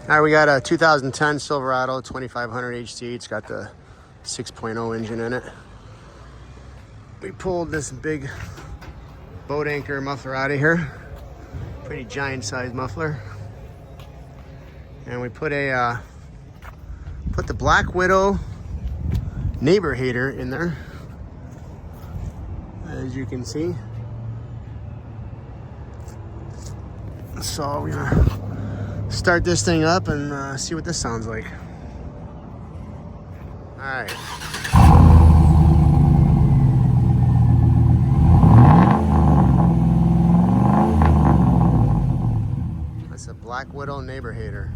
All right, we got a 2010 Silverado 2500 HT. It's got the 6.0 engine in it. We pulled this big boat anchor muffler out of here. Pretty giant size muffler. And we put the Black Widow neighbor hater in there, as you can see. So we're gonna start this thing up and see what this sounds like. All right. That's a Black Widow neighbor hater.